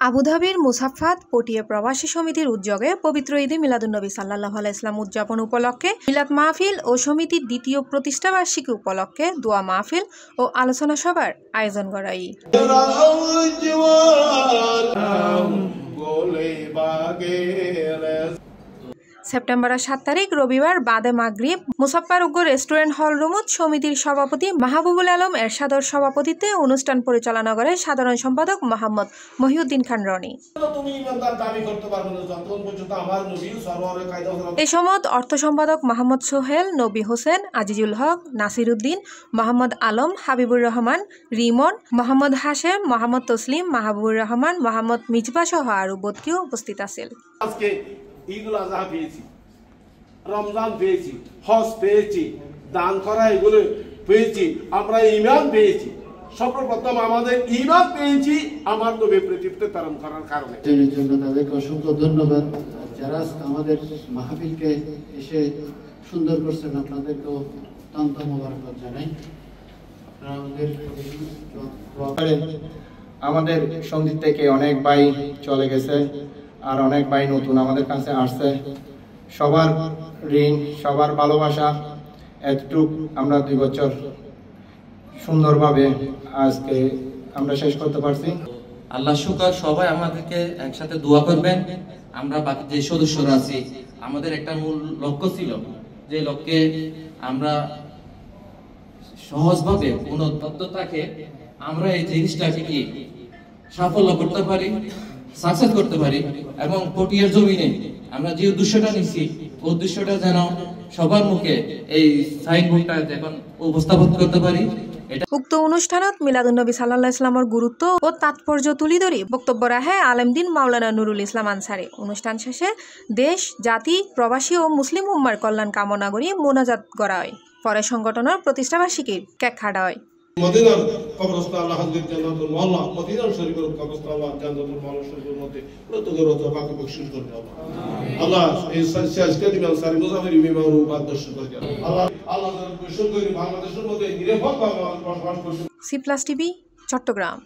আবুধাবির মুসাফফাত পটিয়া প্রবাসী সমিতির উদ্যোগে পবিত্র ঈদে মিলাদুন্নবী সাল্লাল্লাহু আলাইহি ওয়াসাল্লাম উদযাপন উপলক্ষে মিলাদ মাহফিল ও সমিতির দ্বিতীয় প্রতিষ্ঠাবার্ষিকী উপলক্ষে দোয়া মাহফিল ও আলোচনা সভার আয়োজন করা হয়। সেপ্টেম্বরের 7 তারিখ রবিবার বাদে মাগরিব মুসাফফারুগ্য রেস্টুরেন্ট হল রুমত সমিতির সভাপতি মাহবুবুল আলম এরশাদর সভাপতিত্বে অনুষ্ঠান পরিচালনা করে সাধারণ সম্পাদক মোহাম্মদ মহিউদ্দিন খান রনি। এ সময় অর্থ সম্পাদক মোহাম্মদ সোহেল, নবী হোসেন, আজিজুল হক, নাসির উদ্দিন, মোহাম্মদ আলম, হাবিবুর রহমান, রিমন, মোহাম্মদ হাশেম, মোহাম্মদ তসলিম, মাহবুবুর রহমান, মোহাম্মদ মিজবা সহ আরো বোধকেও উপস্থিত আছেন। ঈদুল আজহা পেয়েছি, রমজান পেয়েছি, হজ পেয়েছি, দান করা এগুলো পেয়েছি, আমরা ঈমান পেয়েছি। সর্বপ্রথম আমাদের ঈমান পেয়েছি আমার নবী পৃথিবীতে প্রেরণ করার কারণে। এর জন্য তাদেরকে অসংখ্য ধন্যবাদ। যারা আমাদের মাহফিলকে এসে সুন্দর করছেন আপনাদেরকেও অত্যন্ত মোবারকবাদ জানাই। আমাদের সঙ্গীত থেকে অনেক ভাই চলে গেছে, আর অনেক ভাই নতুন আমাদের কাছে আসছে। সবার ঋণ, সবার ভালোবাসা এতটুক আমরা 2 বছর সুন্দরভাবে আজকে আমরা শেষ করতে পারছি। আল্লাহ শুকর, সবাই আমাদেরকে একসাথে দোয়া করবেন। আমরা বাকি যে সদস্যরা আছি, আমাদের একটা মূল লক্ষ্য ছিল, যে লক্ষ্যে আমরা সহজভাবে কোনো তত্ত্বটাকে আমরা এই জিনিসটাকে কি সাফল্য করতে পারি, সাকসেস করতে পারি, এবং পটিয়ার জমিনে আমরা যে উদ্দেশ্যটা নিচ্ছি উদ্দেশ্যটা যেন সবার মুখে এই সাইনবোর্ডটা যেন উপস্থাপন করতে পারি। উক্ত অনুষ্ঠানত মিলাদুন্নবী সাল্লাল্লাহু আলাইহি ওয়াসাল্লামের গুরুত্ব ও তাৎপর্য তুলি ধরি বক্তব্য রাখে আলেমদিন মাওলানা নুরুল ইসলাম আনসারী। অনুষ্ঠান শেষে দেশ, জাতি, প্রবাসী ও মুসলিম উম্মার কল্যাণ কামনা করি মোনাজাত করা হয়। পরে সংগঠনের প্রতিষ্ঠাবার্ষিকীর কেক কাটা হয়। মদিনার কবরস্থান আল্লাহ হাজরত জান্নাতুল মাওলা, মদিনার শরীফের কবরস্থান আল্লাহ জান্নাতুল মাওলা শরীফের মধ্যে রতগরত বাকি বকশিশ করতে হবে। আল্লাহ এই সাজকাতি আনসারী মুজাফির ইমাম রূপাত দর্শন করতে হবে। আল্লাহ তাআলা বৈশ্বরিক বাংলাদেশের মধ্যে নিরাপদ বসবাস করতে। C plus TV, Chittagong.